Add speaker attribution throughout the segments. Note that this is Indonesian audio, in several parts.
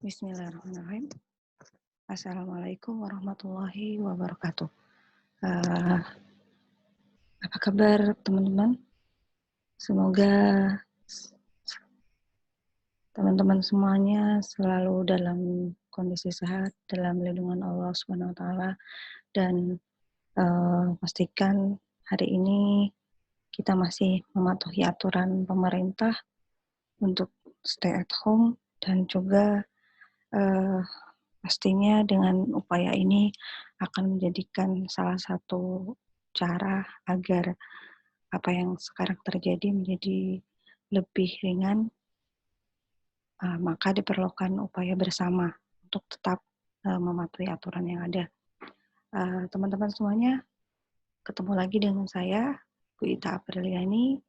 Speaker 1: Bismillahirrahmanirrahim. Assalamualaikum warahmatullahi wabarakatuh. Eh, apa kabar teman-teman? Semoga teman-teman semuanya selalu dalam kondisi sehat, dalam lindungan Allah Subhanahu Wa Taala, dan pastikan hari ini kita masih mematuhi aturan pemerintah untuk stay at home, dan juga eh, pastinya dengan upaya ini akan menjadikan salah satu cara agar apa yang sekarang terjadi menjadi lebih ringan, maka diperlukan upaya bersama untuk tetap mematuhi aturan yang ada. Teman-teman semuanya, ketemu lagi dengan saya, Bu Ita Apriliani,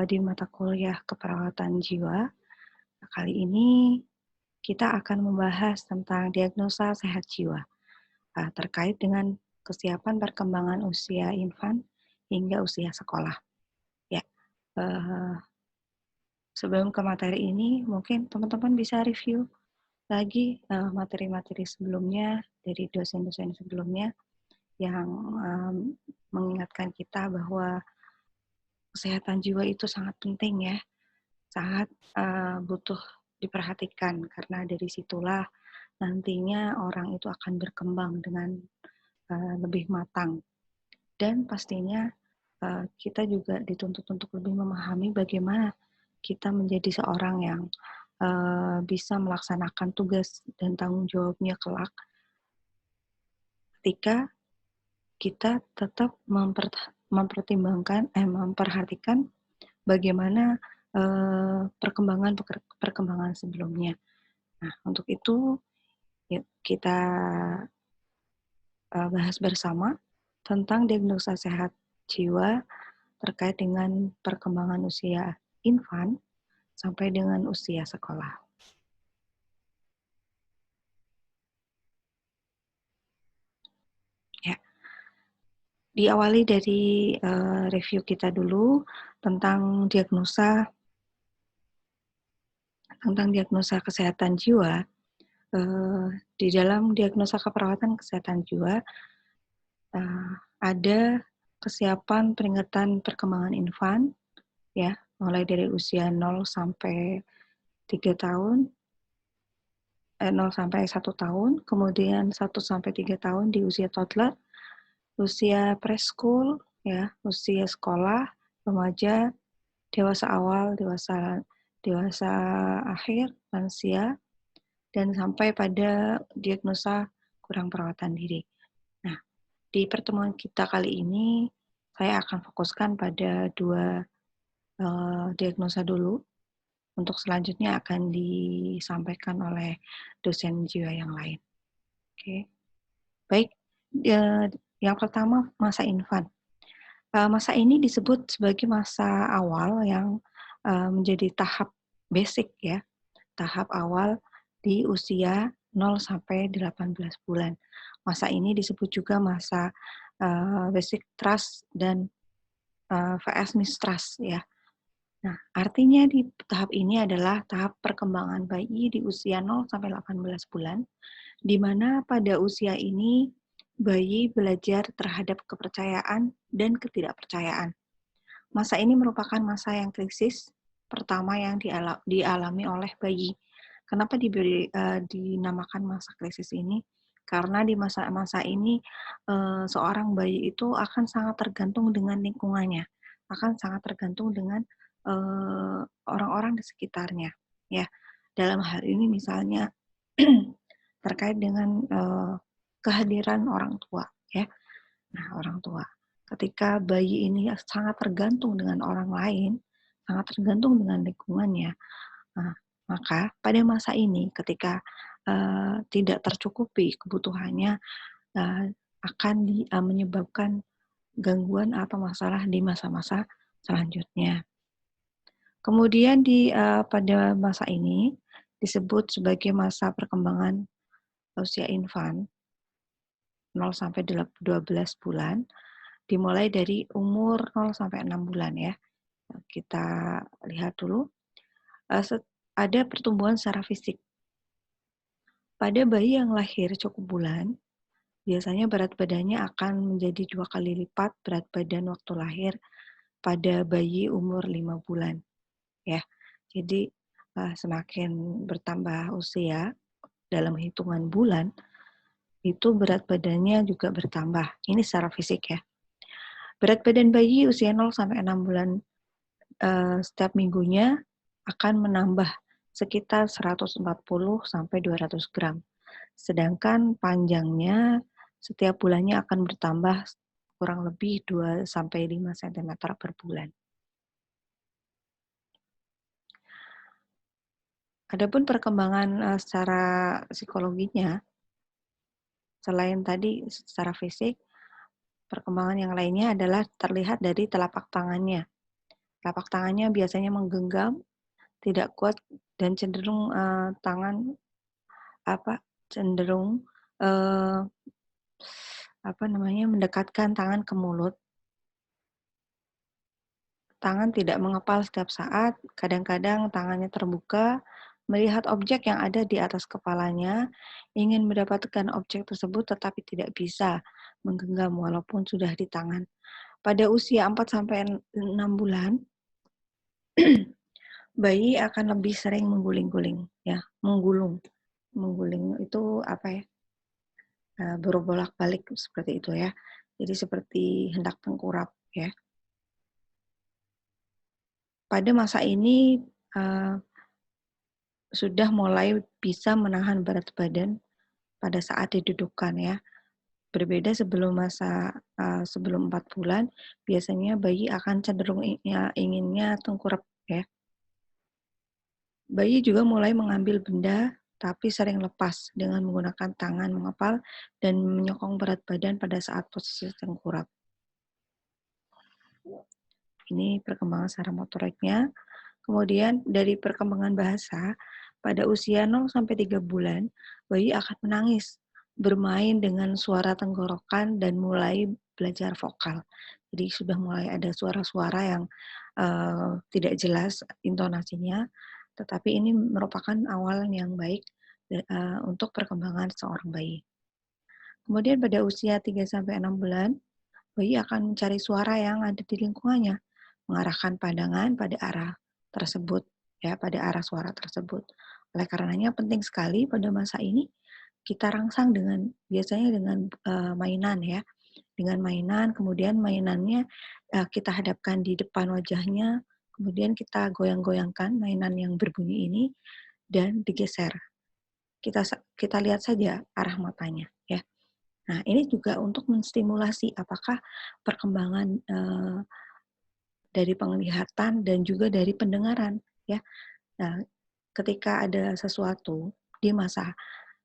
Speaker 1: di mata kuliah keperawatan jiwa. Kali ini kita akan membahas tentang diagnosa sehat jiwa terkait dengan kesiapan perkembangan usia infan hingga usia sekolah. Ya, sebelum ke materi ini, mungkin teman-teman bisa review lagi materi-materi sebelumnya dari dosen-dosen sebelumnya yang mengingatkan kita bahwa kesehatan jiwa itu sangat penting ya, sangat butuh diperhatikan, karena dari situlah nantinya orang itu akan berkembang dengan lebih matang. Dan pastinya kita juga dituntut untuk lebih memahami bagaimana kita menjadi seorang yang bisa melaksanakan tugas dan tanggung jawabnya kelak ketika kita tetap memperhatikan bagaimana perkembangan sebelumnya. Nah, untuk itu yuk kita bahas bersama tentang diagnosa sehat jiwa terkait dengan perkembangan usia infan sampai dengan usia sekolah. Ya, diawali dari review kita dulu tentang diagnosa kesehatan jiwa. Di dalam diagnosa keperawatan kesehatan jiwa ada kesiapan peringatan perkembangan infan, ya, mulai dari usia 0 sampai 3 tahun, 0 sampai 1 tahun, kemudian 1 sampai 3 tahun di usia toddler, usia preschool, ya, usia sekolah, remaja, dewasa awal, dewasa akhir, lansia, dan sampai pada diagnosa kurang perawatan diri. Nah, di pertemuan kita kali ini, saya akan fokuskan pada 2 diagnosa dulu. Untuk selanjutnya akan disampaikan oleh dosen jiwa yang lain. Oke, baik. Yang pertama, masa infan. Masa ini disebut sebagai masa awal yang menjadi tahap basic ya, tahap awal di usia 0 sampai 18 bulan. Masa ini disebut juga masa basic trust dan VS mistrust ya. Nah, artinya di tahap ini adalah tahap perkembangan bayi di usia 0 sampai 18 bulan, di mana pada usia ini bayi belajar terhadap kepercayaan dan ketidakpercayaan. Masa ini merupakan masa yang krisis pertama yang dialami oleh bayi. Kenapa dinamakan masa krisis ini? Karena di masa-masa ini seorang bayi itu akan sangat tergantung dengan lingkungannya, akan sangat tergantung dengan orang-orang di sekitarnya. Ya, dalam hal ini misalnya terkait dengan kehadiran orang tua. Ya, nah orang tua. Ketika bayi ini sangat tergantung dengan orang lain, sangat tergantung dengan lingkungannya, maka pada masa ini ketika tidak tercukupi kebutuhannya, akan menyebabkan gangguan atau masalah di masa-masa selanjutnya. Kemudian pada masa ini disebut sebagai masa perkembangan usia infan 0 sampai 12 bulan, dimulai dari umur 0 sampai 6 bulan ya. Kita lihat dulu. ada pertumbuhan secara fisik. Pada bayi yang lahir cukup bulan, biasanya berat badannya akan menjadi 2 kali lipat berat badan waktu lahir pada bayi umur 5 bulan. Ya, jadi semakin bertambah usia dalam hitungan bulan, itu berat badannya juga bertambah. Ini secara fisik ya. Berat badan bayi usia 0 sampai 6 bulan setiap minggunya akan menambah sekitar 140 sampai 200 gram. Sedangkan panjangnya setiap bulannya akan bertambah kurang lebih 2 sampai 5 cm per bulan. Adapun perkembangan secara psikologinya, selain tadi secara fisik, perkembangan yang lainnya adalah terlihat dari telapak tangannya. Telapak tangannya biasanya menggenggam, tidak kuat, dan cenderung cenderung mendekatkan tangan ke mulut. Tangan tidak mengepal setiap saat, kadang-kadang tangannya terbuka, melihat objek yang ada di atas kepalanya, ingin mendapatkan objek tersebut tetapi tidak bisa menggenggam walaupun sudah di tangan. Pada usia 4 sampai 6 bulan, bayi akan lebih sering mengguling-guling, ya, menggulung. Mengguling itu berbolak-balik seperti itu ya. Jadi seperti hendak tengkurap ya. Pada masa ini sudah mulai bisa menahan berat badan pada saat didudukkan ya. Berbeda sebelum sebelum 4 bulan, biasanya bayi akan cenderung inginnya tengkurap ya. Bayi juga mulai mengambil benda tapi sering lepas dengan menggunakan tangan mengepal dan menyokong berat badan pada saat posisi tengkurap. Ini perkembangan secara motoriknya. Kemudian dari perkembangan bahasa, pada usia 0 sampai 3 bulan, bayi akan menangis, bermain dengan suara tenggorokan dan mulai belajar vokal. Jadi sudah mulai ada suara-suara yang tidak jelas intonasinya, tetapi ini merupakan awalan yang baik untuk perkembangan seorang bayi. Kemudian pada usia 3 sampai 6 bulan, bayi akan mencari suara yang ada di lingkungannya, mengarahkan pandangan pada arah tersebut, ya, pada arah suara tersebut. Oleh karenanya penting sekali pada masa ini kita rangsang biasanya dengan mainan ya, dengan mainan, kemudian mainannya kita hadapkan di depan wajahnya, kemudian kita goyang-goyangkan mainan yang berbunyi ini dan digeser. Kita lihat saja arah matanya, ya. Nah, ini juga untuk menstimulasi apakah perkembangan dari penglihatan dan juga dari pendengaran, ya. Nah, ketika ada sesuatu di masa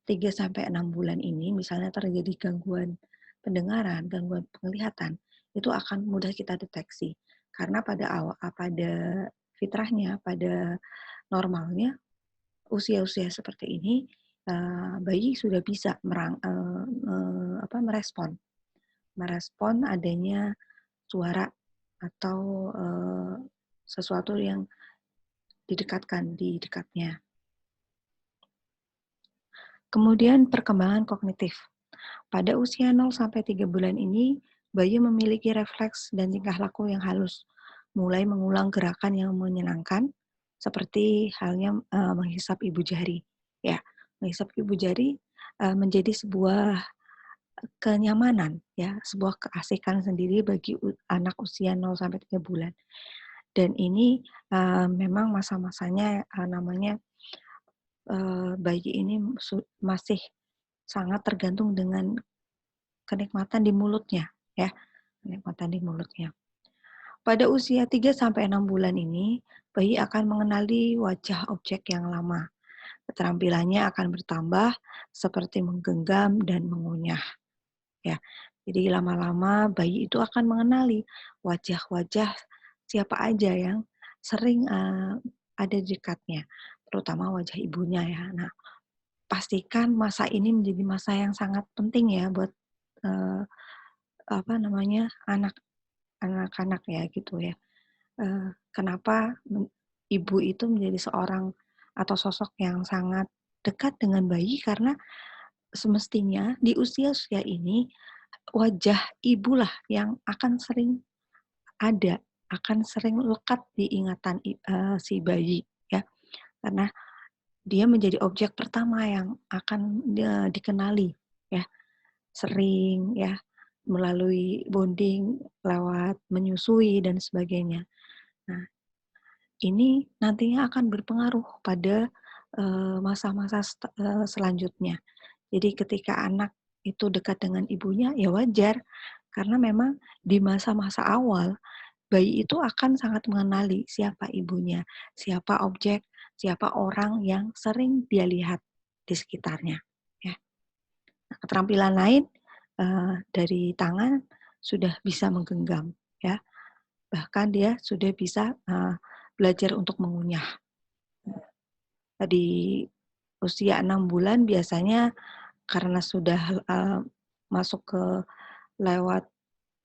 Speaker 1: 3 sampai 6 bulan ini, misalnya terjadi gangguan pendengaran, gangguan penglihatan, itu akan mudah kita deteksi. Karena pada fitrahnya, pada normalnya, usia-usia seperti ini, bayi sudah bisa merespon adanya suara atau sesuatu yang didekatkan di dekatnya. Kemudian perkembangan kognitif. Pada usia 0 sampai 3 bulan ini, bayi memiliki refleks dan tingkah laku yang halus, mulai mengulang gerakan yang menyenangkan, seperti halnya menghisap ibu jari. Ya, menghisap ibu jari menjadi sebuah kenyamanan, ya, sebuah keasikan sendiri bagi anak usia 0 sampai 3 bulan. Dan ini memang masa-masanya namanya bayi ini masih sangat tergantung dengan kenikmatan di mulutnya, ya, kenikmatan di mulutnya. Pada usia 3 sampai 6 bulan ini, bayi akan mengenali wajah objek yang lama. Keterampilannya akan bertambah seperti menggenggam dan mengunyah, ya. Jadi lama-lama bayi itu akan mengenali wajah-wajah siapa aja yang sering ada di dekatnya, terutama wajah ibunya ya. Nah, pastikan masa ini menjadi masa yang sangat penting ya buat uh, anak-anak ya gitu ya. Kenapa ibu itu menjadi seorang atau sosok yang sangat dekat dengan bayi karena semestinya di usia-usia ini wajah ibulah yang akan sering ada, akan sering lekat di ingatan si bayi ya. Karena dia menjadi objek pertama yang akan dikenali ya, sering ya, melalui bonding, lewat menyusui dan sebagainya. Nah, ini nantinya akan berpengaruh pada masa-masa selanjutnya. Jadi ketika anak itu dekat dengan ibunya, ya wajar karena memang di masa-masa awal bayi itu akan sangat mengenali siapa ibunya, siapa objek, siapa orang yang sering dia lihat di sekitarnya. Ya. Nah, keterampilan lain dari tangan sudah bisa menggenggam, ya. Bahkan dia sudah bisa belajar untuk mengunyah. Di usia 6 bulan biasanya karena sudah masuk ke lewat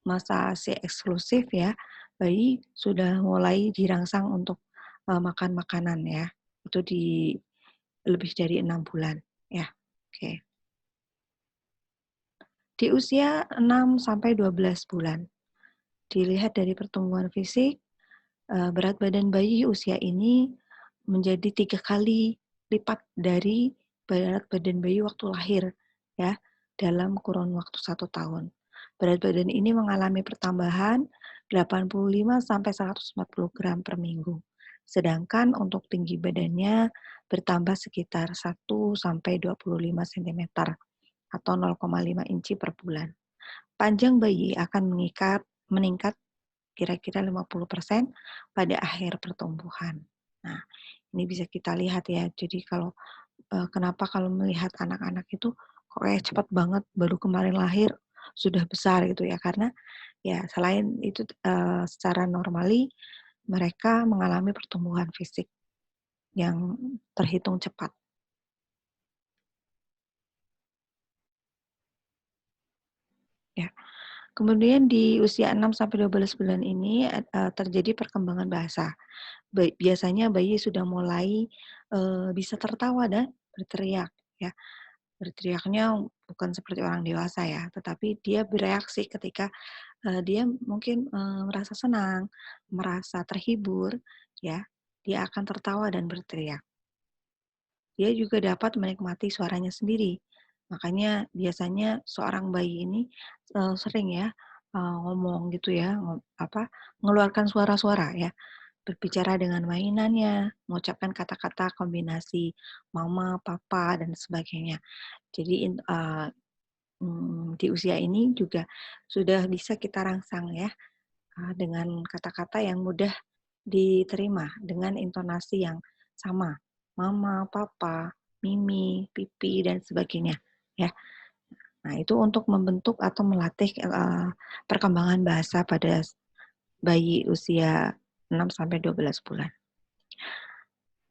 Speaker 1: masa ASI eksklusif ya, bayi sudah mulai dirangsang untuk makan makanan ya. Itu di lebih dari 6 bulan ya. Oke. Di usia 6 sampai 12 bulan, dilihat dari pertumbuhan fisik, berat badan bayi usia ini menjadi 3 kali lipat dari berat badan bayi waktu lahir ya, dalam kurun waktu 1 tahun. Berat badan ini mengalami pertambahan 85 sampai 140 gram per minggu. Sedangkan untuk tinggi badannya bertambah sekitar 1 sampai 25 cm atau 0,5 inci per bulan. Panjang bayi akan meningkat kira-kira 50% pada akhir pertumbuhan. Nah, ini bisa kita lihat ya. Jadi kenapa kalau melihat anak-anak itu kok kayak cepat banget baru kemarin lahir sudah besar gitu ya, karena ya selain itu secara normali mereka mengalami pertumbuhan fisik yang terhitung cepat. Ya. Kemudian di usia 6 sampai 12 bulan ini terjadi perkembangan bahasa. Biasanya bayi sudah mulai bisa tertawa dan berteriak ya. Berteriaknya bukan seperti orang dewasa ya, tetapi dia bereaksi ketika dia mungkin merasa senang, merasa terhibur ya, dia akan tertawa dan berteriak. Dia juga dapat menikmati suaranya sendiri. Makanya biasanya seorang bayi ini sering ya ngomong gitu ya, mengeluarkan suara-suara ya, berbicara dengan mainannya, mengucapkan kata-kata kombinasi mama, papa dan sebagainya. Jadi di usia ini juga sudah bisa kita rangsang ya dengan kata-kata yang mudah diterima dengan intonasi yang sama, mama, papa, mimi, pipi dan sebagainya ya. Nah, itu untuk membentuk atau melatih perkembangan bahasa pada bayi usia 6 sampai 12 bulan.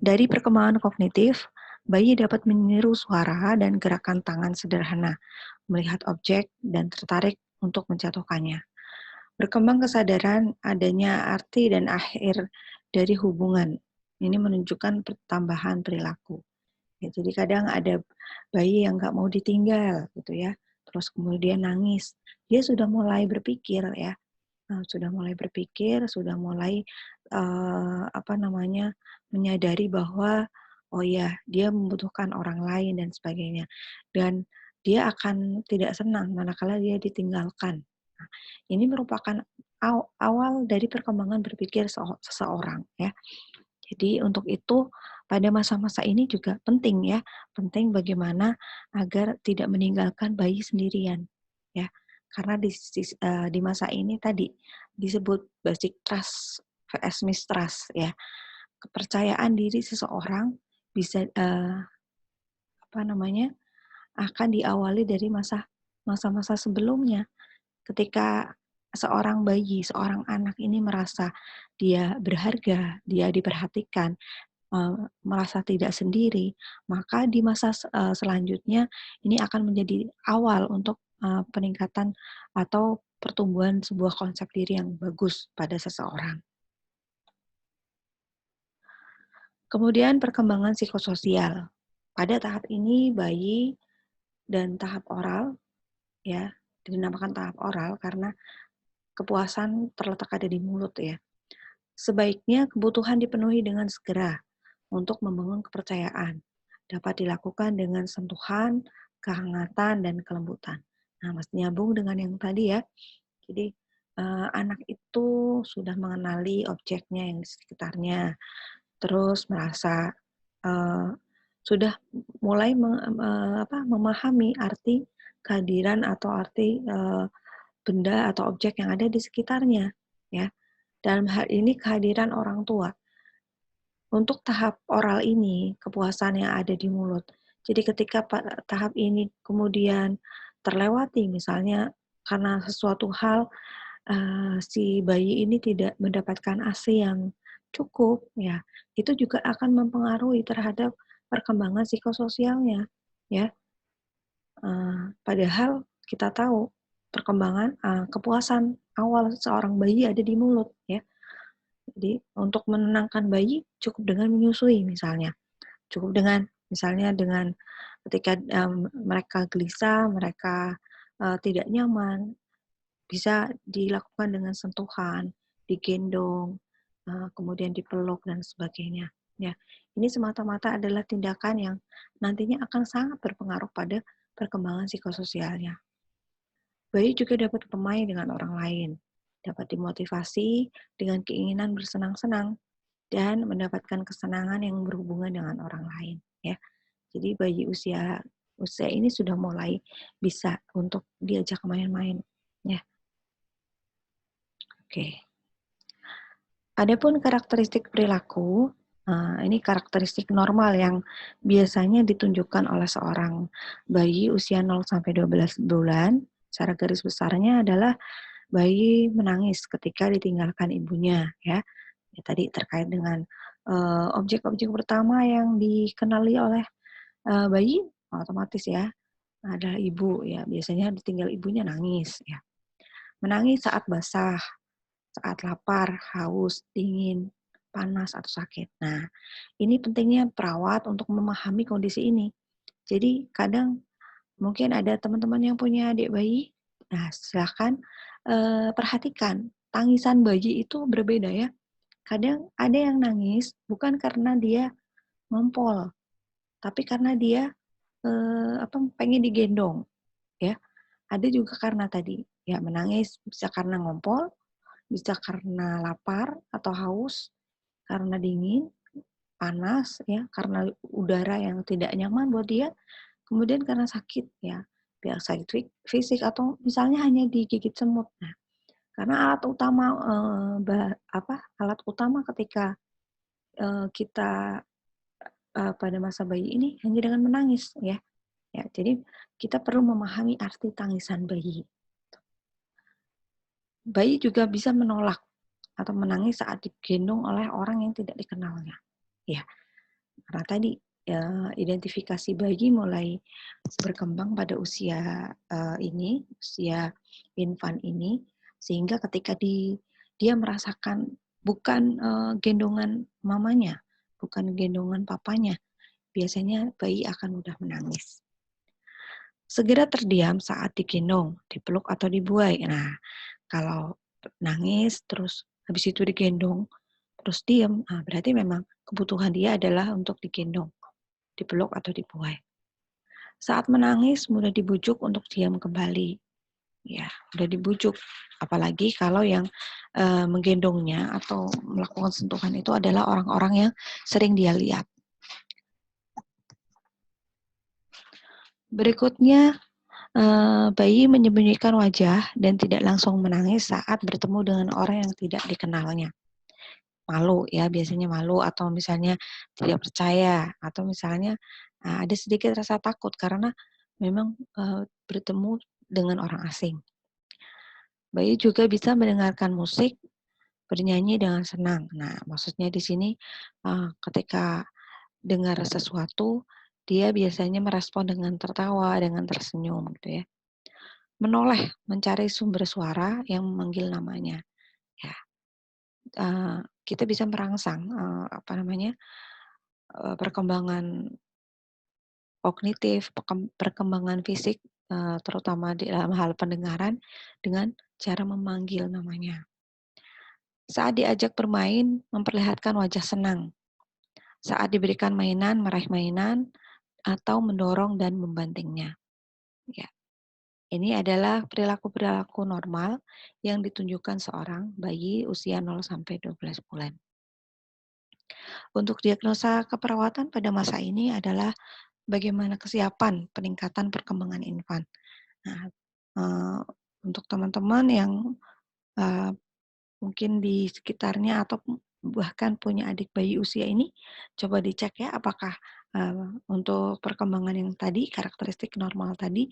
Speaker 1: Dari perkembangan kognitif, bayi dapat meniru suara dan gerakan tangan sederhana, melihat objek dan tertarik untuk menjatuhkannya. Berkembang kesadaran adanya arti dan akhir dari hubungan. Ini menunjukkan pertambahan perilaku. Ya, jadi kadang ada bayi yang nggak mau ditinggal gitu ya, terus kemudian nangis. Dia sudah mulai berpikir ya, sudah mulai berpikir, sudah mulai menyadari bahwa oh ya dia membutuhkan orang lain dan sebagainya, dan dia akan tidak senang manakala dia ditinggalkan. Nah, ini merupakan awal dari perkembangan berpikir seseorang ya. Jadi untuk itu pada masa-masa ini juga penting ya, penting bagaimana agar tidak meninggalkan bayi sendirian ya. Karena di masa ini tadi disebut basic trust vs mistrust ya. Kepercayaan diri seseorang bisa akan diawali dari masa-masa sebelumnya. Ketika seorang bayi, seorang anak ini merasa dia berharga, dia diperhatikan, merasa tidak sendiri, maka di masa selanjutnya ini akan menjadi awal untuk peningkatan atau pertumbuhan sebuah konsep diri yang bagus pada seseorang. Kemudian perkembangan psikososial. Pada tahap ini bayi dan tahap oral, ya, dinamakan tahap oral karena kepuasan terletak ada di mulut ya. Sebaiknya kebutuhan dipenuhi dengan segera untuk membangun kepercayaan. Dapat dilakukan dengan sentuhan, kehangatan, dan kelembutan. Nah, masih nyambung dengan yang tadi ya. Jadi, anak itu sudah mengenali objeknya yang di sekitarnya, terus merasa sudah mulai memahami arti kehadiran atau arti benda atau objek yang ada di sekitarnya, ya. Dalam hal ini kehadiran orang tua. Untuk tahap oral ini, kepuasan yang ada di mulut. Jadi ketika tahap ini kemudian terlewati, misalnya karena sesuatu hal si bayi ini tidak mendapatkan ASI yang cukup, ya, itu juga akan mempengaruhi terhadap perkembangan psikososialnya, ya. Padahal kita tahu perkembangan kepuasan awal seorang bayi ada di mulut, ya. Jadi untuk menenangkan bayi cukup dengan menyusui misalnya, cukup dengan misalnya dengan ketika mereka gelisah, mereka tidak nyaman, bisa dilakukan dengan sentuhan, digendong, kemudian dipeluk dan sebagainya. Ya, ini semata-mata adalah tindakan yang nantinya akan sangat berpengaruh pada perkembangan psikososialnya. Bayi juga dapat bermain dengan orang lain, dapat dimotivasi dengan keinginan bersenang-senang, dan mendapatkan kesenangan yang berhubungan dengan orang lain. Ya, jadi bayi usia ini sudah mulai bisa untuk diajak main-main. Ya, oke. Adapun karakteristik perilaku, ini karakteristik normal yang biasanya ditunjukkan oleh seorang bayi usia 0 sampai 12 bulan. Secara garis besarnya adalah bayi menangis ketika ditinggalkan ibunya, ya. Ya tadi terkait dengan objek-objek pertama yang dikenali oleh bayi otomatis ya adalah ibu ya. Biasanya ditinggal ibunya nangis ya. Menangis saat basah, saat lapar, haus, dingin, panas, atau sakit. Nah, ini pentingnya perawat untuk memahami kondisi ini. Jadi, kadang mungkin ada teman-teman yang punya adik bayi, nah silahkan perhatikan, tangisan bayi itu berbeda ya. Kadang ada yang nangis bukan karena dia ngompol, tapi karena dia pengen digendong, ya. Ada juga karena tadi, ya menangis bisa karena ngompol, bisa karena lapar atau haus, karena dingin, panas, ya, karena udara yang tidak nyaman buat dia, kemudian karena sakit, ya, biar sakit fisik atau misalnya hanya digigit semut. Nah, karena alat utama ketika kita pada masa bayi ini hanya dengan menangis, ya. Ya, jadi kita perlu memahami arti tangisan bayi. Bayi juga bisa menolak atau menangis saat digendong oleh orang yang tidak dikenalnya. Ya, karena tadi identifikasi bayi mulai berkembang pada usia usia infan ini, sehingga ketika dia merasakan bukan gendongan mamanya, bukan gendongan papanya, biasanya bayi akan mudah menangis. Segera terdiam saat digendong, dipeluk atau dibuai. Nah, kalau nangis terus habis itu digendong, terus diam, berarti memang kebutuhan dia adalah untuk digendong, dipeluk atau dibuai. Saat menangis mudah dibujuk untuk diam kembali. Ya, mudah dibujuk. Apalagi kalau yang menggendongnya atau melakukan sentuhan itu adalah orang-orang yang sering dia lihat. Berikutnya, bayi menyembunyikan wajah dan tidak langsung menangis saat bertemu dengan orang yang tidak dikenalnya. Malu ya, biasanya malu atau misalnya tidak percaya atau misalnya ada sedikit rasa takut karena memang bertemu dengan orang asing. Bayi juga bisa mendengarkan musik, bernyanyi dengan senang. Nah, maksudnya di sini ketika dengar sesuatu, dia biasanya merespon dengan tertawa, dengan tersenyum gitu ya. Menoleh mencari sumber suara yang memanggil namanya. Ya, kita bisa merangsang perkembangan kognitif, perkembangan fisik, terutama di dalam hal pendengaran dengan cara memanggil namanya. Saat diajak bermain, memperlihatkan wajah senang. Saat diberikan mainan, meraih mainan, atau mendorong dan membantingnya. Ya, ini adalah perilaku-perilaku normal yang ditunjukkan seorang bayi usia 0 sampai 12 bulan. Untuk diagnosa keperawatan pada masa ini adalah bagaimana kesiapan peningkatan perkembangan infan. Nah, untuk teman-teman yang uh, mungkin di sekitarnya atau bahkan punya adik bayi usia ini, coba dicek ya apakah untuk perkembangan yang tadi, karakteristik normal tadi,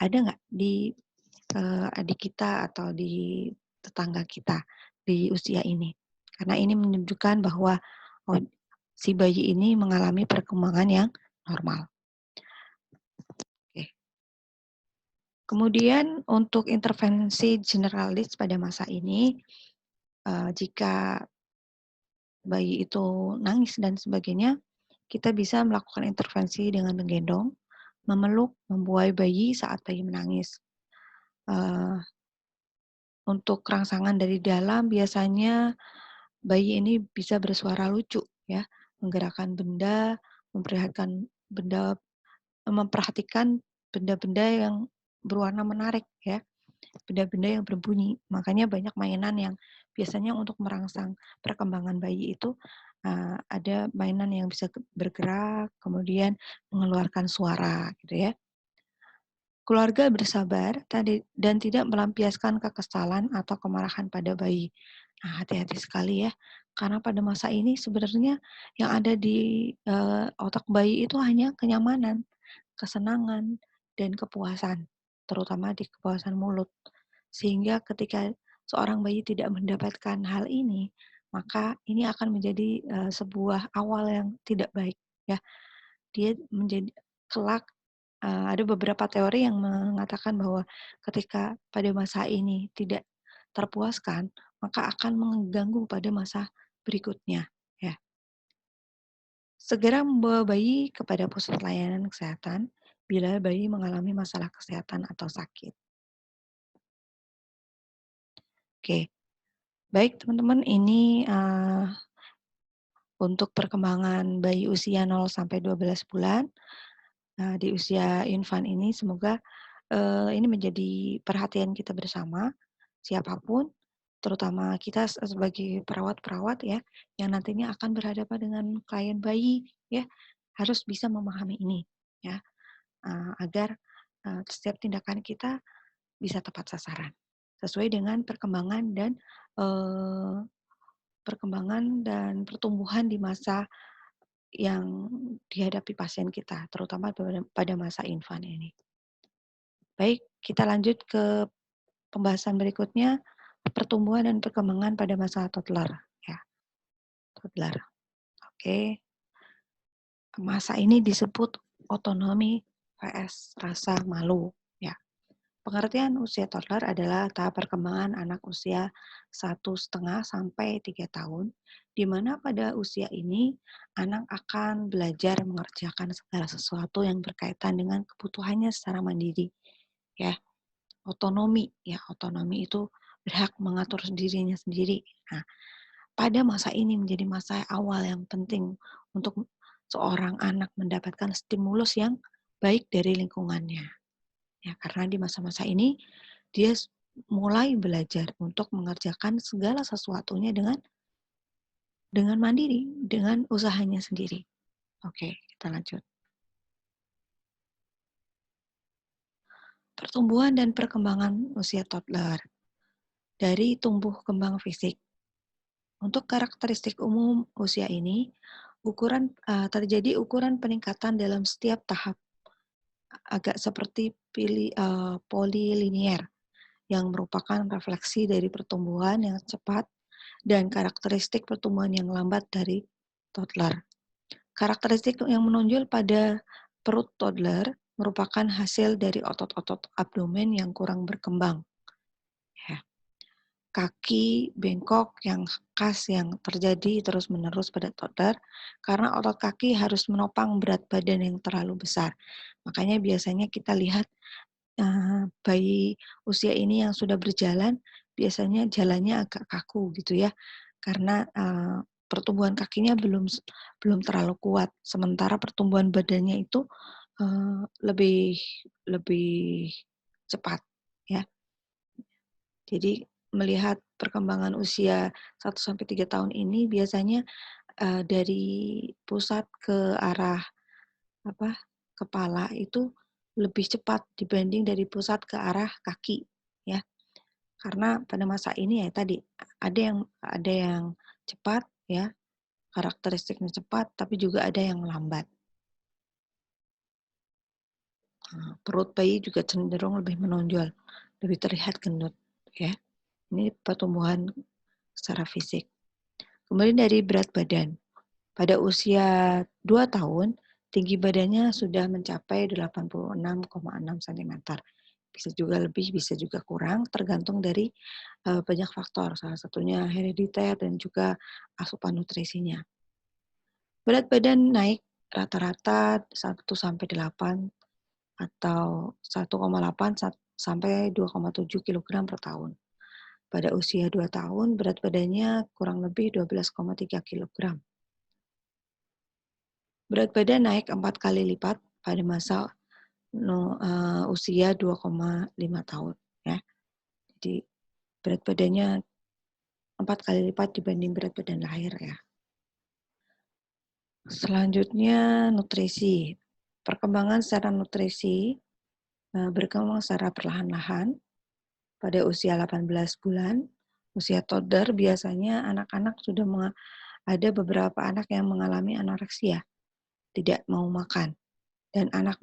Speaker 1: ada nggak di adik kita atau di tetangga kita di usia ini. Karena ini menunjukkan bahwa oh, si bayi ini mengalami perkembangan yang normal. Oke. Kemudian untuk intervensi generalis pada masa ini, jika bayi itu nangis dan sebagainya, kita bisa melakukan intervensi dengan menggendong, memeluk, membuai bayi saat bayi menangis. Untuk rangsangan dari dalam biasanya bayi ini bisa bersuara lucu ya, menggerakkan benda, memperhatikan benda-benda yang berwarna menarik ya, benda-benda yang berbunyi. Makanya banyak mainan yang biasanya untuk merangsang perkembangan bayi itu ada mainan yang bisa bergerak, kemudian mengeluarkan suara gitu ya. Keluarga bersabar dan tidak melampiaskan kekesalan atau kemarahan pada bayi. Nah, hati-hati sekali ya, karena pada masa ini sebenarnya yang ada di otak bayi itu hanya kenyamanan, kesenangan, dan kepuasan, terutama di kepuasan mulut. Sehingga ketika seorang bayi tidak mendapatkan hal ini, maka ini akan menjadi sebuah awal yang tidak baik ya. Dia menjadi kelak ada beberapa teori yang mengatakan bahwa ketika pada masa ini tidak terpuaskan, maka akan mengganggu pada masa berikutnya, ya. Segera membawa bayi kepada pusat layanan kesehatan bila bayi mengalami masalah kesehatan atau sakit. Oke, baik teman-teman, ini untuk perkembangan bayi usia 0 sampai 12 bulan. Di usia infan ini semoga ini menjadi perhatian kita bersama, siapapun, terutama kita sebagai perawat-perawat ya, yang nantinya akan berhadapan dengan klien bayi ya, harus bisa memahami ini ya, agar setiap tindakan kita bisa tepat sasaran, sesuai dengan perkembangan dan pertumbuhan di masa yang dihadapi pasien kita, terutama pada masa infan ini. Baik, kita lanjut ke pembahasan berikutnya, pertumbuhan dan perkembangan pada masa toddler. Ya, toddler. Oke, masa ini disebut otonomi vs rasa malu. Ya, pengertian usia toddler adalah tahap perkembangan anak usia 1,5 sampai 3 tahun, di mana pada usia ini anak akan belajar mengerjakan segala sesuatu yang berkaitan dengan kebutuhannya secara mandiri. Ya, otonomi itu berhak mengatur dirinya sendiri. Nah, pada masa ini menjadi masa awal yang penting untuk seorang anak mendapatkan stimulus yang baik dari lingkungannya. Ya, karena di masa-masa ini dia mulai belajar untuk mengerjakan segala sesuatunya dengan mandiri, dengan usahanya sendiri. Oke, kita lanjut. Pertumbuhan dan perkembangan usia toddler. Dari tumbuh kembang fisik. Untuk karakteristik umum usia ini, terjadi ukuran peningkatan dalam setiap tahap, agak seperti polilinear, yang merupakan refleksi dari pertumbuhan yang cepat dan karakteristik pertumbuhan yang lambat dari toddler. Karakteristik yang menonjol pada perut toddler merupakan hasil dari otot-otot abdomen yang kurang berkembang. Ya. kaki bengkok yang khas yang terjadi terus-menerus pada toddler karena otot kaki harus menopang berat badan yang terlalu besar. Makanya biasanya kita lihat bayi usia ini yang sudah berjalan biasanya jalannya agak kaku gitu ya, karena pertumbuhan kakinya belum terlalu kuat, sementara pertumbuhan badannya itu lebih lebih cepat ya. Jadi melihat perkembangan usia 1 sampai 3 tahun ini biasanya dari pusat ke arah apa kepala itu lebih cepat dibanding dari pusat ke arah kaki ya. Karena pada masa ini ya tadi ada yang cepat ya, karakteristiknya cepat, tapi juga ada yang lambat. Perut bayi juga cenderung lebih menonjol, lebih terlihat gendut ya. Ini pertumbuhan secara fisik. Kemudian dari berat badan. Pada usia 2 tahun, tinggi badannya sudah mencapai 86,6 cm. Bisa juga lebih, bisa juga kurang, tergantung dari banyak faktor, salah satunya herediter dan juga asupan nutrisinya. Berat badan naik rata-rata 1-8 atau 1,8 sampai 2,7 kg per tahun. Pada usia 2 tahun, berat badannya kurang lebih 12,3 kg. Berat badan naik 4 kali lipat pada masa usia 2,5 tahun ya. Jadi berat badannya 4 kali lipat dibanding berat badan lahir ya. Selanjutnya nutrisi. Perkembangan secara nutrisi berkembang secara perlahan-lahan. Pada usia 18 bulan, usia toddler biasanya anak-anak sudah ada beberapa anak yang mengalami anoreksia, tidak mau makan, dan anak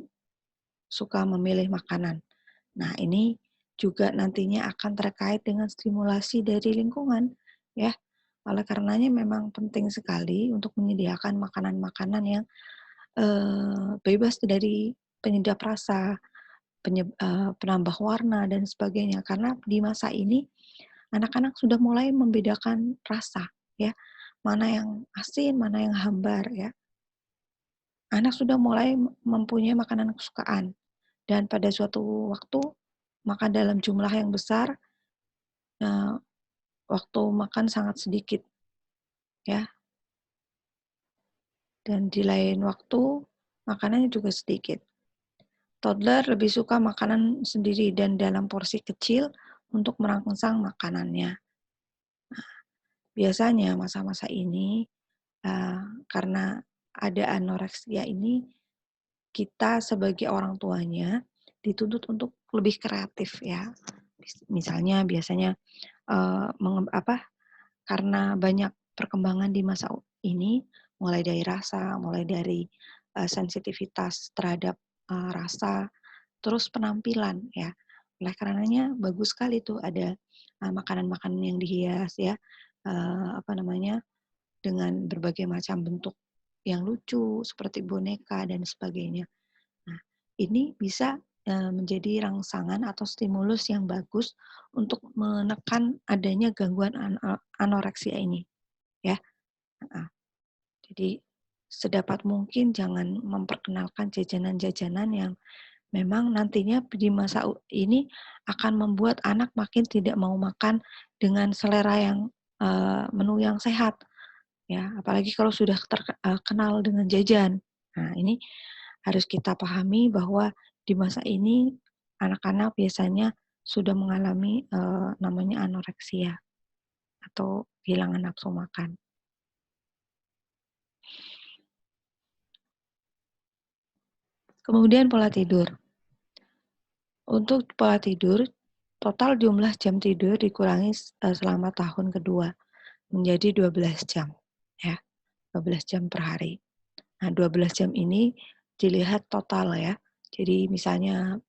Speaker 1: suka memilih makanan. Nah, ini juga nantinya akan terkait dengan stimulasi dari lingkungan, ya. Oleh karenanya memang penting sekali untuk menyediakan makanan-makanan yang bebas dari penyedap rasa, penambah warna dan sebagainya. Karena di masa ini anak-anak sudah mulai membedakan rasa, ya. Mana yang asin, mana yang hambar, ya. Anak sudah mulai mempunyai makanan kesukaan dan pada suatu waktu makan dalam jumlah yang besar, eee, waktu makan sangat sedikit, ya. Dan di lain waktu makanannya juga sedikit. Toddler lebih suka makanan sendiri dan dalam porsi kecil untuk merangsang makanannya. Biasanya masa-masa ini, karena ada anoreksia ini, kita sebagai orang tuanya dituntut untuk lebih kreatif ya. Misalnya biasanya, eee, menge apa, karena banyak perkembangan di masa ini, mulai dari rasa, mulai dari, sensitivitas terhadap, rasa, terus penampilan ya. Oleh karenanya bagus sekali tuh ada, makanan-makanan yang dihias ya, apa namanya, dengan berbagai macam bentuk yang lucu seperti boneka dan sebagainya. Nah, ini bisa, menjadi rangsangan atau stimulus yang bagus untuk menekan adanya gangguan anoreksia ini, ya, heeh. Jadi sedapat mungkin jangan memperkenalkan jajanan-jajanan yang memang nantinya di masa ini akan membuat anak makin tidak mau makan dengan selera yang, menu yang sehat, ya. Apalagi kalau sudah kenal dengan jajan. Nah, ini harus kita pahami bahwa di masa ini anak-anak biasanya sudah mengalami, namanya anoreksia atau kehilangan nafsu makan. Kemudian pola tidur. Untuk pola tidur, total jumlah jam tidur dikurangi selama tahun kedua menjadi 12 jam, ya, 12 jam per hari. Nah, 12 jam ini dilihat total ya. Jadi misalnya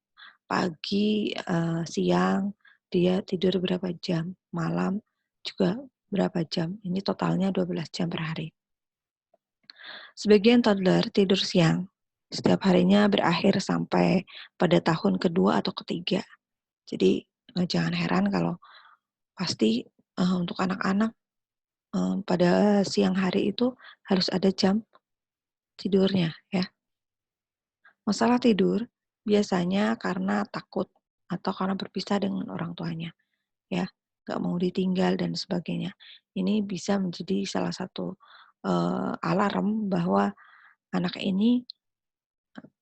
Speaker 1: pagi, siang dia tidur berapa jam, malam juga berapa jam. Ini totalnya 12 jam per hari. Sebagian toddler tidur siang. Setiap harinya berakhir sampai pada tahun kedua atau ketiga. Jadi jangan heran kalau Pasti untuk anak-anak pada siang hari itu harus ada jam tidurnya ya. Masalah tidur biasanya karena takut atau karena berpisah dengan orang tuanya ya, nggak mau ditinggal dan sebagainya. Ini bisa menjadi salah satu alarm bahwa anak ini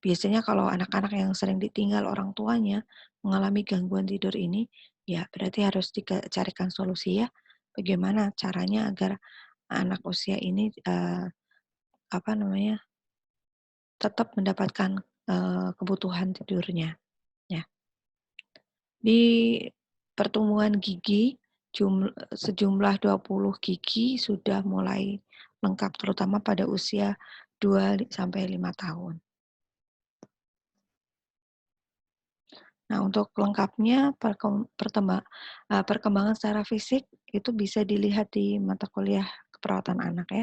Speaker 1: biasanya kalau anak-anak yang sering ditinggal orang tuanya mengalami gangguan tidur ini, ya berarti harus dicarikan solusi ya. Bagaimana caranya agar anak usia ini apa namanya tetap mendapatkan kebutuhan tidurnya. Ya. Di pertumbuhan gigi sejumlah 20 gigi sudah mulai lengkap terutama pada usia 2 sampai 5 tahun. Nah, untuk lengkapnya perkembangan secara fisik itu bisa dilihat di mata kuliah keperawatan anak ya.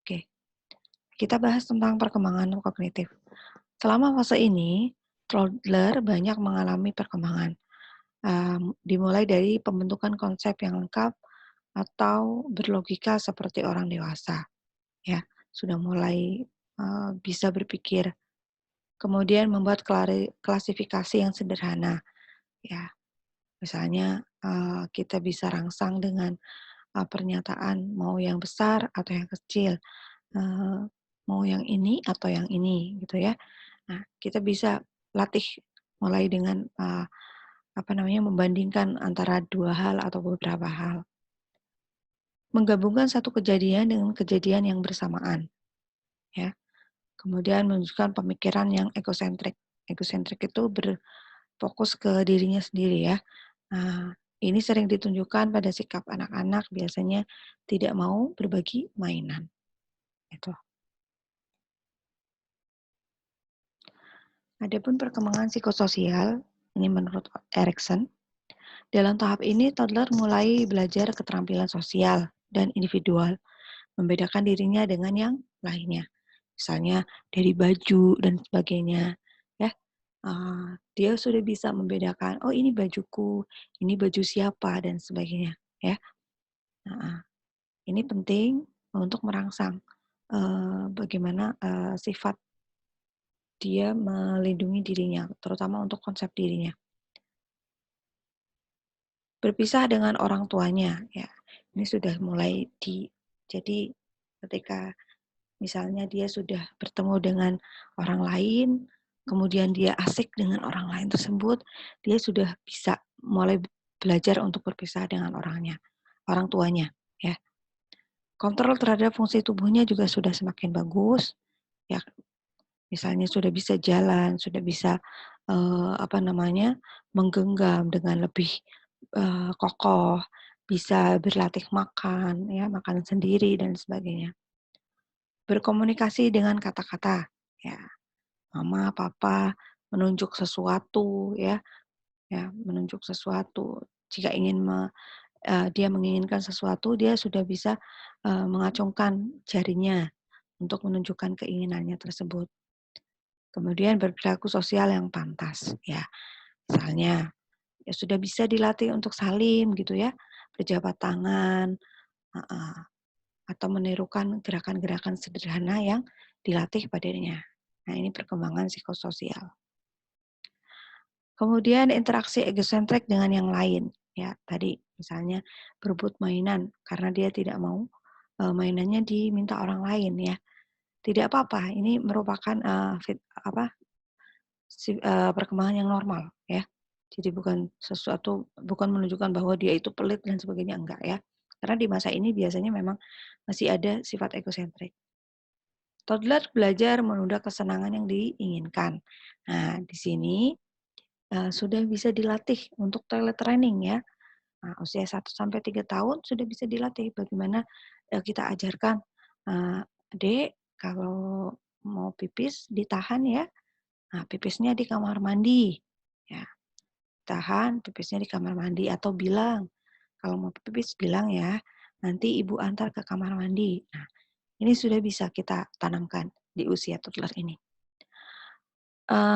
Speaker 1: Oke, kita bahas tentang perkembangan kognitif. Selama fase ini, toddler banyak mengalami perkembangan, dimulai dari pembentukan konsep yang lengkap atau berlogika seperti orang dewasa, ya. Sudah mulai bisa berpikir, kemudian membuat klasifikasi yang sederhana, ya. Misalnya, kita bisa rangsang dengan, pernyataan mau yang besar atau yang kecil, eee, mau yang ini atau yang ini, gitu ya. Nah, kita bisa latih mulai dengan, apa namanya, membandingkan antara 2 hal atau beberapa hal. Menggabungkan satu kejadian dengan kejadian yang bersamaan, ya. Kemudian menunjukkan pemikiran yang egosentrik. Egosentrik itu berfokus ke dirinya sendiri ya. Nah, ini sering ditunjukkan pada sikap anak-anak biasanya tidak mau berbagi mainan, itu. Adapun perkembangan psikososial, ini menurut Erikson, dalam tahap ini toddler mulai belajar keterampilan sosial dan individual, membedakan dirinya dengan yang lainnya. Misalnya dari baju dan sebagainya, ya. Dia sudah bisa membedakan, oh ini bajuku, ini baju siapa dan sebagainya, ya. Heeh. Ini penting untuk merangsang bagaimana sifat dia melindungi dirinya, terutama untuk konsep dirinya. Berpisah dengan orang tuanya, ya. Ini sudah mulai jadi ketika misalnya dia sudah bertemu dengan orang lain, kemudian dia asik dengan orang lain tersebut, dia sudah bisa mulai belajar untuk berpisah dengan orang tuanya, ya. Kontrol terhadap fungsi tubuhnya juga sudah semakin bagus, ya. Misalnya sudah bisa jalan, sudah bisa, apa namanya, menggenggam dengan lebih, kokoh, bisa berlatih makan, ya, makan sendiri dan sebagainya. Berkomunikasi dengan kata-kata, ya, mama, papa, menunjuk sesuatu, ya, menunjuk sesuatu. Jika dia menginginkan sesuatu, dia sudah bisa, mengacungkan jarinya untuk menunjukkan keinginannya tersebut. Kemudian berperilaku sosial yang pantas, ya. Misalnya, ya sudah bisa dilatih untuk salim gitu ya, berjabat tangan, heeh, atau menirukan gerakan-gerakan sederhana yang dilatih padanya. Nah, ini perkembangan psikososial. Kemudian interaksi egosentrik dengan yang lain, ya. Tadi misalnya berebut mainan karena dia tidak mau, mainannya diminta orang lain ya. Tidak apa-apa, ini merupakan, perkembangan yang normal ya. Jadi bukan menunjukkan bahwa dia itu pelit dan sebagainya, enggak ya. Karena di masa ini biasanya memang masih ada sifat egosentrik. Toddler belajar menunda kesenangan yang diinginkan. Nah, di sini sudah bisa dilatih untuk toilet training ya. Nah, usia 1 sampai 3 tahun sudah bisa dilatih bagaimana kita ajarkan, "Dek, kalau mau pipis ditahan ya. Nah, pipisnya di kamar mandi." Ya, tahan pipisnya di kamar mandi atau bilang, "Kalau mau pipis bilang ya, nanti ibu antar ke kamar mandi." Nah, ini sudah bisa kita tanamkan di usia toddler ini.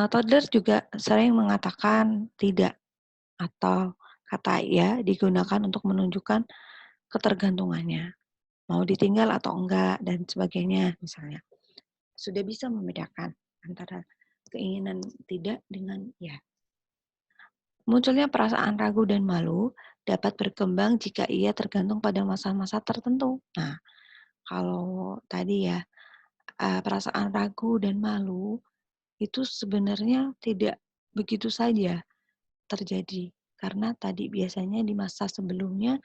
Speaker 1: Toddler juga sering mengatakan tidak atau Kata "ya" digunakan untuk menunjukkan ketergantungannya, mau ditinggal atau enggak, dan sebagainya misalnya. Sudah bisa membedakan antara keinginan tidak dengan "ya". Munculnya perasaan ragu dan malu dapat berkembang jika ia tergantung pada masa-masa tertentu. Nah, kalau tadi ya, perasaan ragu dan malu itu sebenarnya tidak begitu saja terjadi, karena tadi biasanya di masa sebelumnya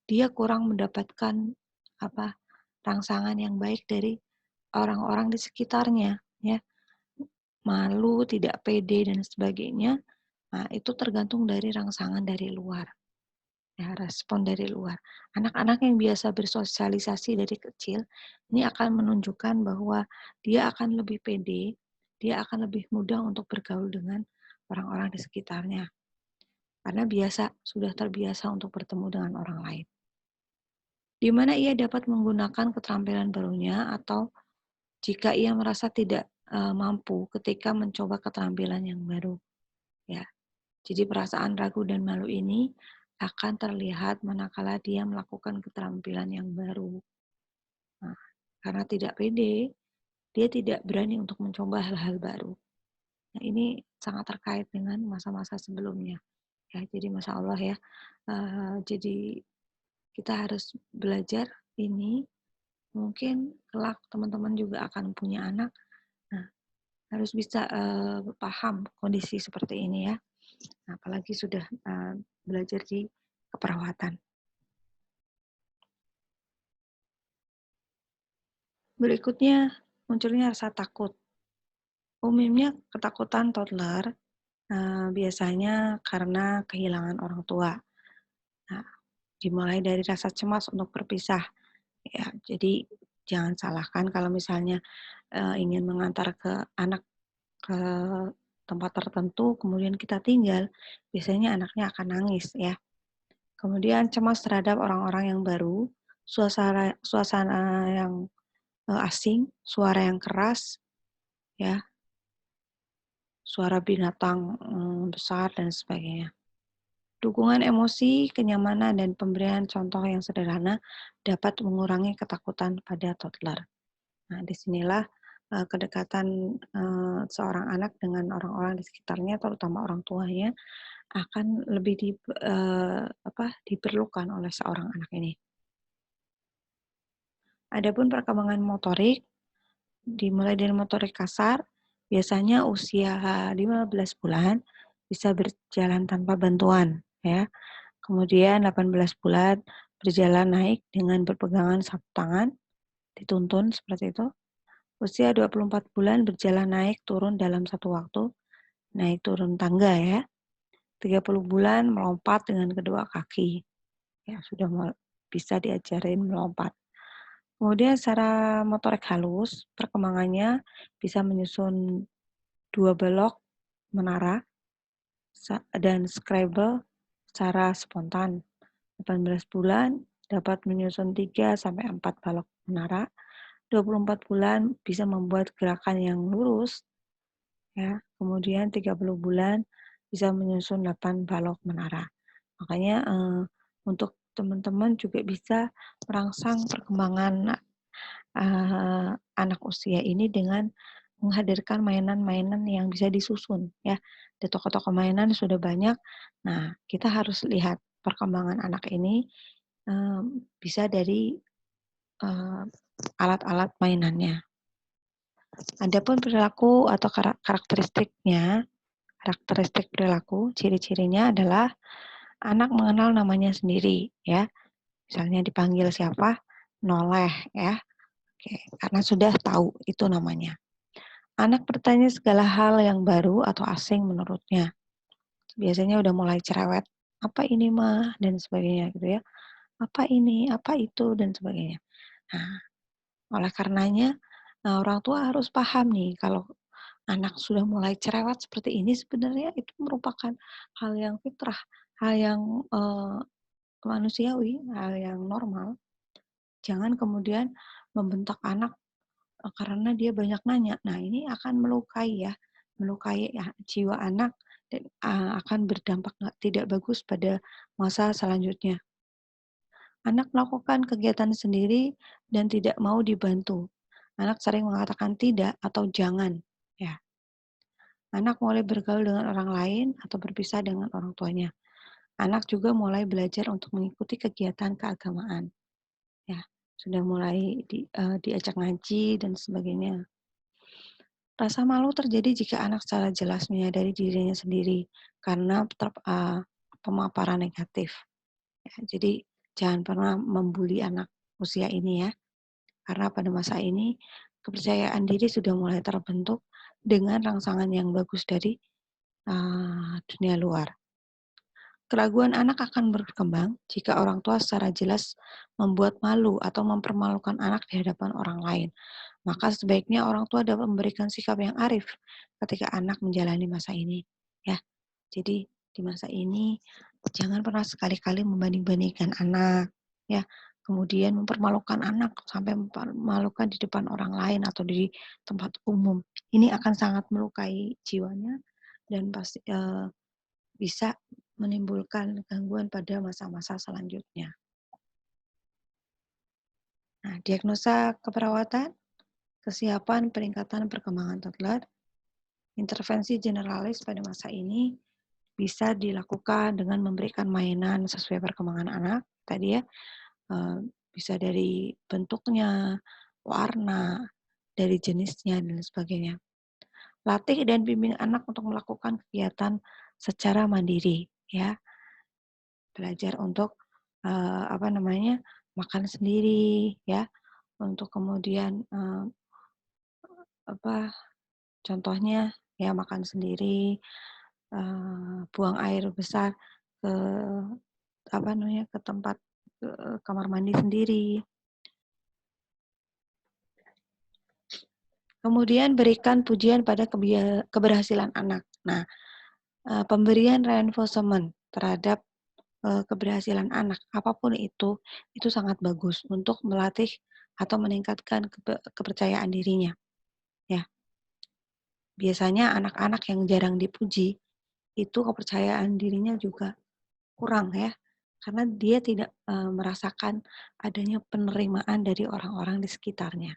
Speaker 1: dia kurang mendapatkan apa, rangsangan yang baik dari orang-orang di sekitarnya, ya. Malu, tidak pede, dan sebagainya, nah itu tergantung dari rangsangan dari luar, ya, respon dari luar. Anak-anak yang biasa bersosialisasi dari kecil, ini akan menunjukkan bahwa dia akan lebih pede, dia akan lebih mudah untuk bergaul dengan orang-orang di sekitarnya, karena sudah terbiasa untuk bertemu dengan orang lain. Di mana ia dapat menggunakan keterampilan barunya atau jika ia merasa tidak mampu ketika mencoba keterampilan yang baru, ya. Jadi perasaan ragu dan malu ini akan terlihat manakala dia melakukan keterampilan yang baru. Nah, karena tidak pede, dia tidak berani untuk mencoba hal-hal baru. Nah, ini sangat terkait dengan masa-masa sebelumnya. Ya, jadi masya Allah ya. Jadi kita harus belajar ini. Mungkin kelak teman-teman juga akan punya anak. Nah, harus bisa paham kondisi seperti ini ya. Nah, apalagi sudah belajar di keperawatan. Berikutnya, munculnya rasa takut. Umumnya ketakutan toddler biasanya karena kehilangan orang tua. Nah, dimulai dari rasa cemas untuk berpisah. Ya, jadi jangan salahkan kalau misalnya ingin mengantar anak ke tempat tertentu, kemudian kita tinggal, biasanya anaknya akan nangis ya. Kemudian cemas terhadap orang-orang yang baru, suasana yang asing, suara yang keras, ya, suara binatang besar dan sebagainya. Dukungan emosi, kenyamanan, dan pemberian contoh yang sederhana dapat mengurangi ketakutan pada toddler. Nah, disinilah kedekatan seorang anak dengan orang-orang di sekitarnya, terutama orang tuanya, akan lebih diperlukan oleh seorang anak ini. Adapun perkembangan motorik, dimulai dari motorik kasar, biasanya usia 15 bulan bisa berjalan tanpa bantuan, ya. Kemudian 18 bulan berjalan naik dengan berpegangan satu tangan, dituntun seperti itu. Usia 24 bulan berjalan naik turun dalam satu waktu, naik turun tangga ya. 30 bulan melompat dengan kedua kaki. Ya, sudah bisa diajarin melompat. Kemudian secara motorik halus, perkembangannya bisa menyusun 2 balok menara dan Scrabble secara spontan. 18 bulan dapat menyusun 3 sampai 4 balok menara. 24 bulan bisa membuat gerakan yang lurus, ya. Kemudian 30 bulan bisa menyusun 8 balok menara. Makanya untuk teman-teman juga bisa merangsang perkembangan anak usia ini dengan menghadirkan mainan-mainan yang bisa disusun, ya. Di toko-toko mainan sudah banyak. Nah, kita harus lihat perkembangan anak ini bisa dari alat-alat mainannya. Adapun perilaku atau karakteristik perilaku, ciri-cirinya adalah anak mengenal namanya sendiri, ya. Misalnya dipanggil siapa, noleh, ya. Oke, karena sudah tahu itu namanya. Anak bertanya segala hal yang baru atau asing menurutnya. Biasanya udah mulai cerewet, apa ini mah, dan sebagainya gitu ya. Apa ini, apa itu, dan sebagainya. Nah, oleh karenanya orang tua harus paham nih kalau anak sudah mulai cerewet seperti ini sebenarnya itu merupakan hal yang fitrah, hal yang manusiawi, hal yang normal. Jangan kemudian membentak anak karena dia banyak nanya. Nah, ini akan melukai ya, melukai jiwa anak dan akan berdampak tidak bagus pada masa selanjutnya. Anak melakukan kegiatan sendiri dan tidak mau dibantu. Anak sering mengatakan tidak atau jangan. Ya, anak mulai bergaul dengan orang lain atau berpisah dengan orang tuanya. Anak juga mulai belajar untuk mengikuti kegiatan keagamaan. Ya, sudah mulai diajak ngaji dan sebagainya. Rasa malu terjadi jika anak secara jelas menyadari dirinya sendiri karena pemaparan negatif. Ya, jadi jangan pernah membuli anak usia ini ya, karena pada masa ini kepercayaan diri sudah mulai terbentuk dengan rangsangan yang bagus dari dunia luar. Keraguan anak akan berkembang jika orang tua secara jelas membuat malu atau mempermalukan anak di hadapan orang lain. Maka sebaiknya orang tua dapat memberikan sikap yang arif ketika anak menjalani masa ini. Ya, jadi di masa ini jangan pernah sekali-kali membanding-bandingkan anak, ya. Kemudian mempermalukan anak sampai mempermalukan di depan orang lain atau di tempat umum. Ini akan sangat melukai jiwanya dan pasti bisa menimbulkan gangguan pada masa-masa selanjutnya. Nah, diagnosa keperawatan, kesiapan peningkatan perkembangan toddler, intervensi generalis pada masa ini bisa dilakukan dengan memberikan mainan sesuai perkembangan anak tadi ya, bisa dari bentuknya, warna, dari jenisnya dan sebagainya. Latih dan bimbing anak untuk melakukan kegiatan secara mandiri ya. Belajar untuk makan sendiri ya, untuk kemudian contohnya ya makan sendiri, buang air besar ke ke tempat kamar mandi sendiri. Kemudian berikan pujian pada keberhasilan anak. Nah, pemberian reinforcement terhadap keberhasilan anak apapun itu sangat bagus untuk melatih atau meningkatkan kepercayaan dirinya. Ya, biasanya anak-anak yang jarang dipuji itu kepercayaan dirinya juga kurang ya, karena dia tidak merasakan adanya penerimaan dari orang-orang di sekitarnya.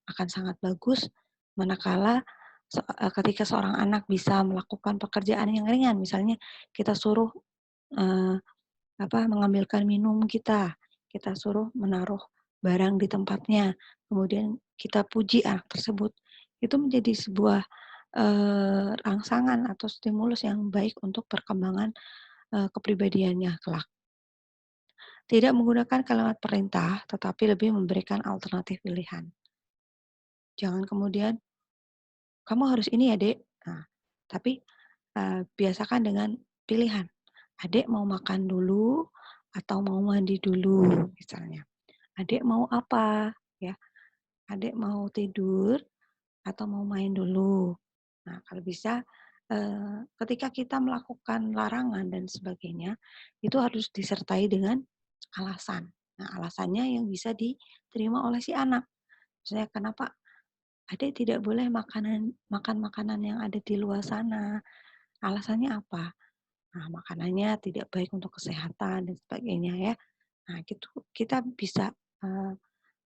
Speaker 1: Akan sangat bagus manakala ketika seorang anak bisa melakukan pekerjaan yang ringan, misalnya kita suruh mengambilkan minum kita suruh menaruh barang di tempatnya, kemudian kita puji anak tersebut, itu menjadi sebuah rangsangan atau stimulus yang baik untuk perkembangan kepribadiannya kelak. Tidak menggunakan kalimat perintah, tetapi lebih memberikan alternatif pilihan. Jangan kemudian, "Kamu harus ini ya, Dek." Nah, tapi biasakan dengan pilihan. Adek mau makan dulu atau mau mandi dulu misalnya. Adek mau apa? Ya, adek mau tidur atau mau main dulu. Nah, kalau bisa ketika kita melakukan larangan dan sebagainya, itu harus disertai dengan alasan. Nah, alasannya yang bisa diterima oleh si anak. Misalnya, kenapa adek tidak boleh makan makanan yang ada di luar sana? Alasannya apa? Nah, makanannya tidak baik untuk kesehatan dan sebagainya ya. Nah, gitu kita bisa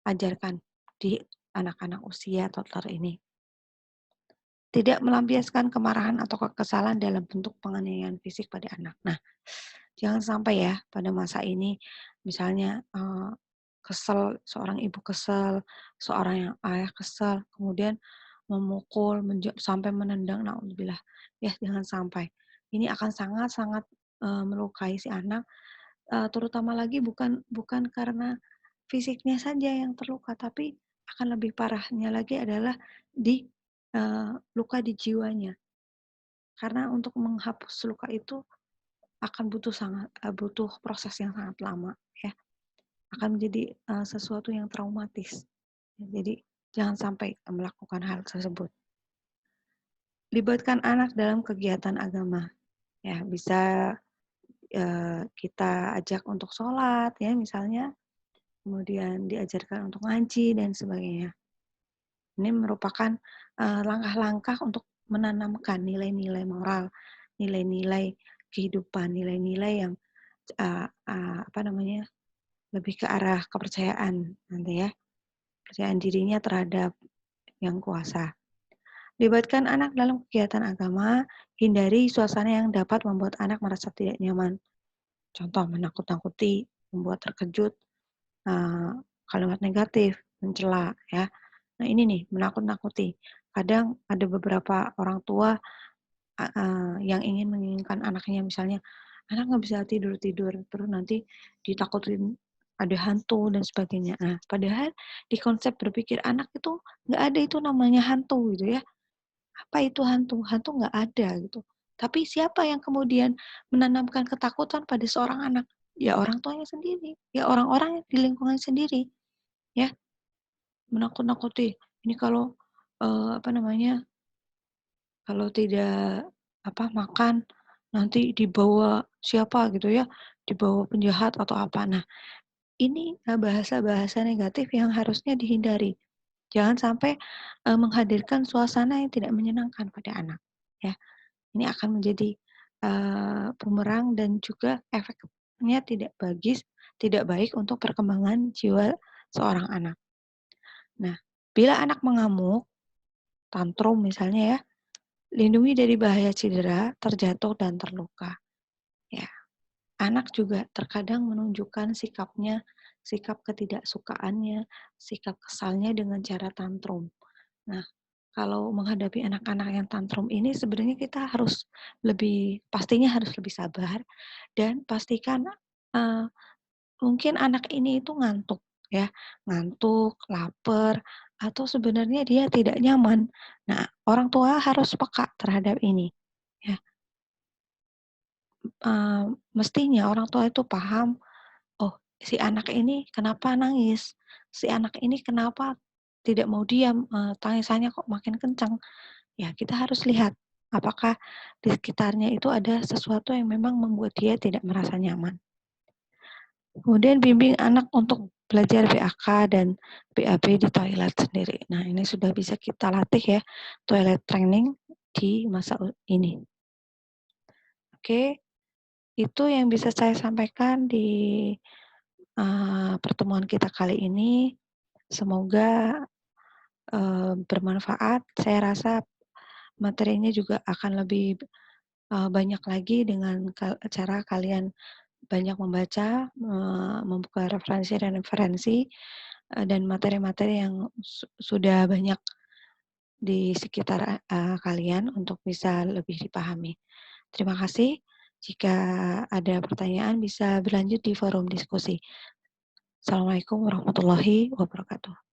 Speaker 1: ajarkan di anak-anak usia toddler ini. Tidak melampiaskan kemarahan atau kekesalan dalam bentuk penganiayaan fisik pada anak. Nah, jangan sampai ya pada masa ini misalnya kesel, seorang ibu kesel, seorang yang ayah kesel, kemudian memukul sampai menendang, naudzubillah. Ya, jangan sampai. Ini akan sangat-sangat melukai si anak, terutama lagi bukan karena fisiknya saja yang terluka, tapi akan lebih parahnya lagi adalah di luka di jiwanya. Karena untuk menghapus luka itu akan butuh proses yang sangat lama ya. Akan menjadi sesuatu yang traumatis. Jadi jangan sampai melakukan hal tersebut. Libatkan anak dalam kegiatan agama. Ya, bisa kita ajak untuk sholat ya misalnya, kemudian diajarkan untuk ngaji dan sebagainya. Ini merupakan langkah-langkah untuk menanamkan nilai-nilai moral, nilai-nilai kehidupan, nilai-nilai yang apa namanya, lebih ke arah kepercayaan nanti ya, kepercayaan dirinya terhadap yang kuasa. Libatkan anak dalam kegiatan agama, hindari suasana yang dapat membuat anak merasa tidak nyaman. Contoh menakut-nakuti, membuat terkejut, kalimat negatif, mencela ya. Nah ini nih menakut-nakuti. Kadang ada beberapa orang tua yang menginginkan anaknya misalnya anak nggak bisa tidur-tidur terus nanti ditakutin ada hantu dan sebagainya. Nah, padahal di konsep berpikir anak itu nggak ada itu namanya hantu gitu ya. Apa itu hantu? Hantu nggak ada gitu. Tapi siapa yang kemudian menanamkan ketakutan pada seorang anak? Ya orang tuanya sendiri, ya orang-orang di lingkungan sendiri, ya menakut-nakuti. Ini kalau apa namanya? Kalau tidak makan nanti dibawa siapa gitu ya, dibawa penjahat atau apa. Nah, ini bahasa-bahasa negatif yang harusnya dihindari. Jangan sampai menghadirkan suasana yang tidak menyenangkan pada anak. Ya, ini akan menjadi bumerang dan juga efeknya tidak baik untuk perkembangan jiwa seorang anak. Nah, bila anak mengamuk, tantrum misalnya ya, lindungi dari bahaya cedera, terjatuh, dan terluka. Ya, anak juga terkadang menunjukkan sikap ketidaksukaannya, sikap kesalnya dengan cara tantrum. Nah, kalau menghadapi anak-anak yang tantrum ini sebenarnya kita pastinya harus lebih sabar dan pastikan mungkin anak ini itu ngantuk ya, ngantuk, lapar, atau sebenarnya dia tidak nyaman. Nah, orang tua harus peka terhadap ini. Ya, mestinya orang tua itu paham, oh si anak ini kenapa nangis, si anak ini kenapa tidak mau diam, tangisannya kok makin kencang. Ya kita harus lihat apakah di sekitarnya itu ada sesuatu yang memang membuat dia tidak merasa nyaman. Kemudian bimbing anak untuk belajar BAK dan BAB di toilet sendiri. Nah ini sudah bisa kita latih ya, toilet training di masa ini. Oke, itu yang bisa saya sampaikan di pertemuan kita kali ini. Semoga bermanfaat. Saya rasa materinya juga akan lebih banyak lagi dengan cara kalian banyak membaca, membuka referensi dan referensi, dan materi-materi yang sudah banyak di sekitar kalian untuk bisa lebih dipahami. Terima kasih. Jika ada pertanyaan bisa berlanjut di forum diskusi. Assalamualaikum warahmatullahi wabarakatuh.